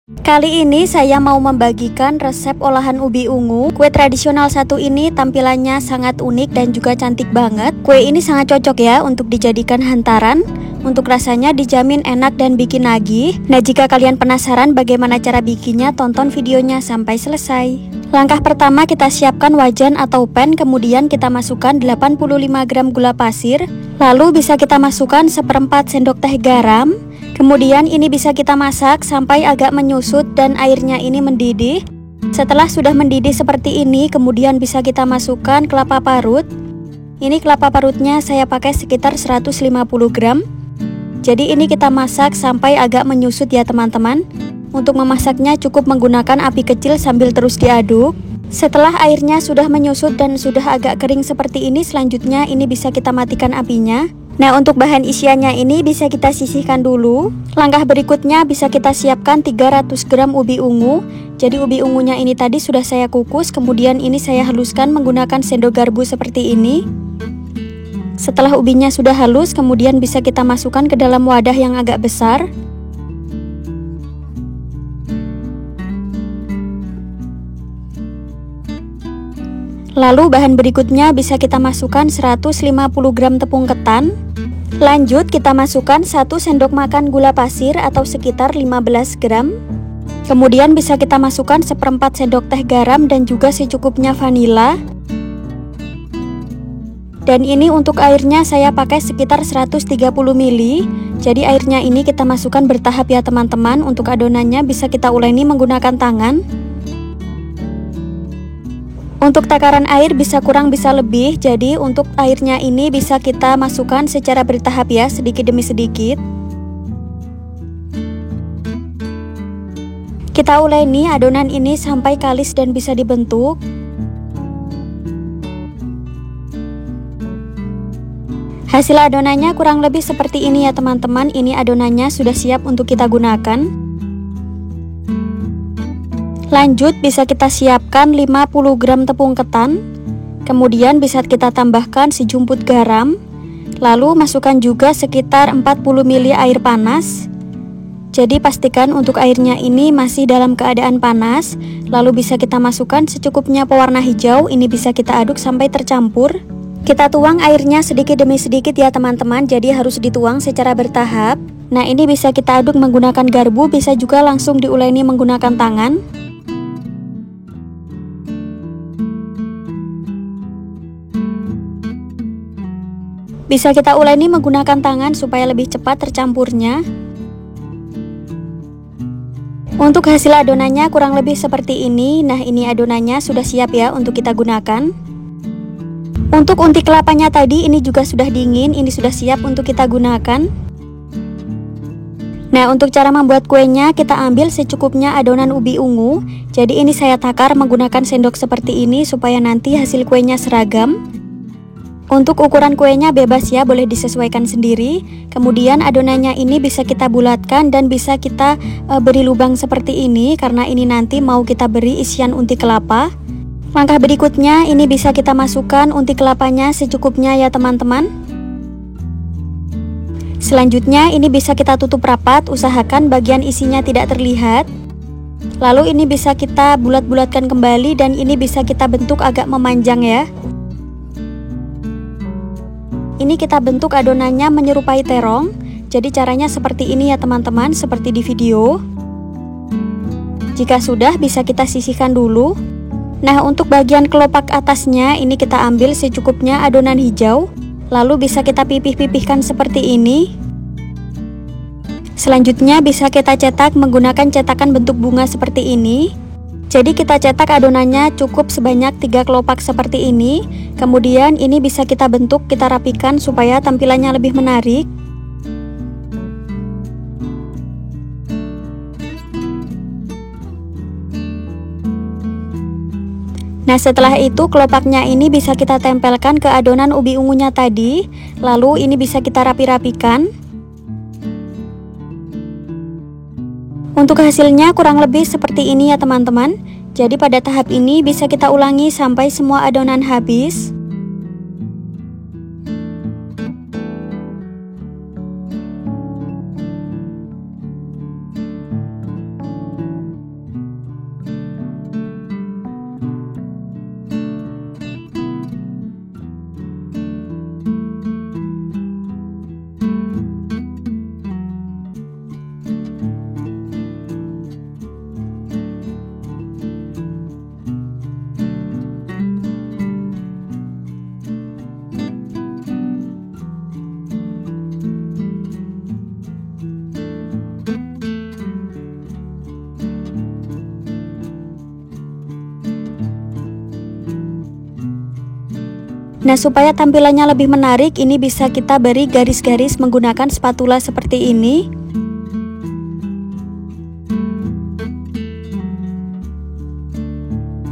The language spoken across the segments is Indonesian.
Kali ini saya mau membagikan resep olahan ubi ungu. Kue tradisional satu ini tampilannya sangat unik dan juga cantik banget. Kue ini sangat cocok ya untuk dijadikan hantaran. Untuk rasanya dijamin enak dan bikin nagih. Nah, jika kalian penasaran bagaimana cara bikinnya, tonton videonya sampai selesai. Langkah pertama, kita siapkan wajan atau pan, kemudian kita masukkan 85 gram gula pasir. Lalu bisa kita masukkan 1/4 sendok teh garam. Kemudian ini bisa kita masak sampai agak menyusut dan airnya ini mendidih. Setelah sudah mendidih seperti ini, kemudian bisa kita masukkan kelapa parut. Ini kelapa parutnya saya pakai sekitar 150 gram. Jadi ini kita masak sampai agak menyusut ya teman-teman. Untuk memasaknya cukup menggunakan api kecil sambil terus diaduk. Setelah airnya sudah menyusut dan sudah agak kering seperti ini, selanjutnya ini bisa kita matikan apinya. Nah, untuk bahan isiannya ini bisa kita sisihkan dulu. Langkah berikutnya bisa kita siapkan 300 gram ubi ungu. Jadi ubi ungunya ini tadi sudah saya kukus, kemudian ini saya haluskan menggunakan sendok garpu seperti ini. Setelah ubinya sudah halus, kemudian bisa kita masukkan ke dalam wadah yang agak besar. Lalu bahan berikutnya bisa kita masukkan 150 gram tepung ketan. Lanjut kita masukkan 1 sendok makan gula pasir atau sekitar 15 gram. Kemudian bisa kita masukkan 1/4 sendok teh garam dan juga secukupnya vanila. Dan ini untuk airnya saya pakai sekitar 130 ml. Jadi airnya ini kita masukkan bertahap ya teman-teman. Untuk adonannya bisa kita uleni menggunakan tangan. Untuk takaran air bisa kurang bisa lebih, jadi untuk airnya ini bisa kita masukkan secara bertahap ya, sedikit demi sedikit. Kita uleni adonan ini sampai kalis dan bisa dibentuk. Hasil adonannya kurang lebih seperti ini ya teman-teman. Ini adonannya sudah siap untuk kita gunakan. Lanjut bisa kita siapkan 50 gram tepung ketan. Kemudian bisa kita tambahkan sejumput garam. Lalu masukkan juga sekitar 40 ml air panas. Jadi pastikan untuk airnya ini masih dalam keadaan panas. Lalu bisa kita masukkan secukupnya pewarna hijau. Ini bisa kita aduk sampai tercampur. Kita tuang airnya sedikit demi sedikit ya teman-teman. Jadi harus dituang secara bertahap. Nah, ini bisa kita aduk menggunakan garpu, bisa juga langsung diuleni menggunakan tangan. Bisa kita uleni menggunakan tangan supaya lebih cepat tercampurnya. Untuk hasil adonannya kurang lebih seperti ini. Nah, ini adonannya sudah siap ya untuk kita gunakan. Untuk unti kelapanya tadi ini juga sudah dingin, ini sudah siap untuk kita gunakan. Nah, untuk cara membuat kuenya kita ambil secukupnya adonan ubi ungu. Jadi ini saya takar menggunakan sendok seperti ini supaya nanti hasil kuenya seragam. Untuk ukuran kuenya bebas ya, boleh disesuaikan sendiri. Kemudian adonannya ini bisa kita bulatkan dan bisa kita beri lubang seperti ini, karena ini nanti mau kita beri isian unti kelapa. Langkah berikutnya ini bisa kita masukkan unti kelapanya secukupnya ya teman-teman. Selanjutnya ini bisa kita tutup rapat, usahakan bagian isinya tidak terlihat. Lalu ini bisa kita bulat-bulatkan kembali dan ini bisa kita bentuk agak memanjang ya. Ini kita bentuk adonannya menyerupai terong. Jadi caranya seperti ini ya teman-teman, seperti di video. Jika sudah bisa kita sisihkan dulu. Nah, untuk bagian kelopak atasnya ini kita ambil secukupnya adonan hijau. Lalu bisa kita pipih-pipihkan seperti ini. Selanjutnya bisa kita cetak menggunakan cetakan bentuk bunga seperti ini. Jadi kita cetak adonannya cukup sebanyak 3 kelopak seperti ini. Kemudian ini bisa kita bentuk, kita rapikan supaya tampilannya lebih menarik. Nah, setelah itu kelopaknya ini bisa kita tempelkan ke adonan ubi ungunya tadi. Lalu ini bisa kita rapi-rapikan. Untuk hasilnya kurang lebih seperti ini ya teman-teman. Jadi pada tahap ini bisa kita ulangi sampai semua adonan habis. Nah, supaya tampilannya lebih menarik, ini bisa kita beri garis-garis menggunakan spatula seperti ini.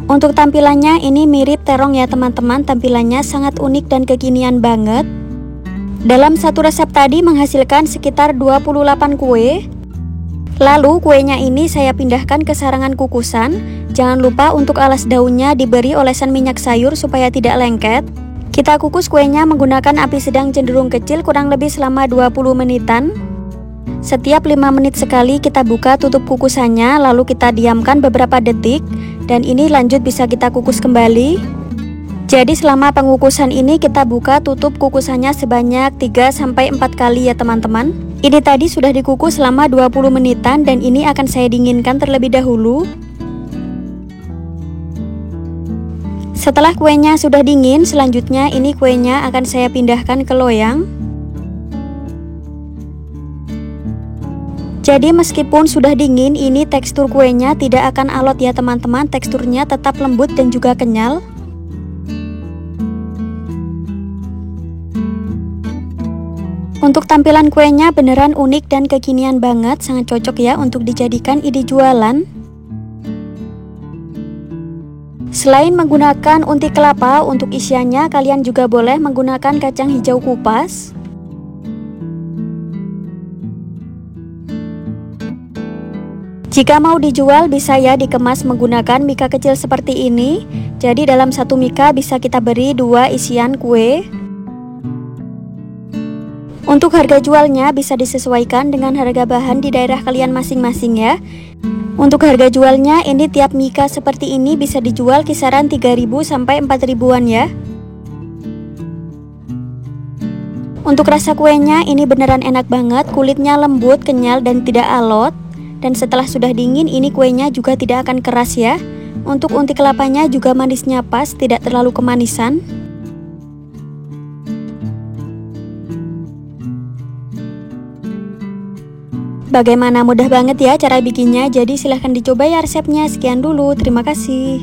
Untuk tampilannya ini mirip terong ya teman-teman, tampilannya sangat unik dan kekinian banget. Dalam satu resep tadi menghasilkan sekitar 28 kue. Lalu kuenya ini saya pindahkan ke sarangan kukusan. Jangan lupa untuk alas daunnya diberi olesan minyak sayur supaya tidak lengket. Kita kukus kuenya menggunakan api sedang cenderung kecil kurang lebih selama 20 menitan. Setiap 5 menit sekali kita buka tutup kukusannya, lalu kita diamkan beberapa detik. Dan ini lanjut bisa kita kukus kembali. Jadi selama pengukusan ini kita buka tutup kukusannya sebanyak 3-4 kali ya teman-teman. Ini tadi sudah dikukus selama 20 menitan dan ini akan saya dinginkan terlebih dahulu. Setelah kuenya sudah dingin, selanjutnya ini kuenya akan saya pindahkan ke loyang. Jadi meskipun sudah dingin, ini tekstur kuenya tidak akan alot ya teman-teman, teksturnya tetap lembut dan juga kenyal. Untuk tampilan kuenya beneran unik dan kekinian banget, sangat cocok ya untuk dijadikan ide jualan. Selain menggunakan unti kelapa untuk isiannya, kalian juga boleh menggunakan kacang hijau kupas. Jika mau dijual bisa ya dikemas menggunakan mika kecil seperti ini. Jadi dalam satu mika bisa kita beri 2 isian kue. Untuk harga jualnya bisa disesuaikan dengan harga bahan di daerah kalian masing-masing ya. Untuk harga jualnya ini tiap mika seperti ini bisa dijual kisaran 3.000 sampai 4.000-an ya. Untuk rasa kuenya ini beneran enak banget, kulitnya lembut, kenyal dan tidak alot. Dan setelah sudah dingin ini kuenya juga tidak akan keras ya. Untuk unti kelapanya juga manisnya pas, tidak terlalu kemanisan. Bagaimana, mudah banget ya cara bikinnya. Jadi silahkan dicoba ya resepnya. Sekian dulu, terima kasih.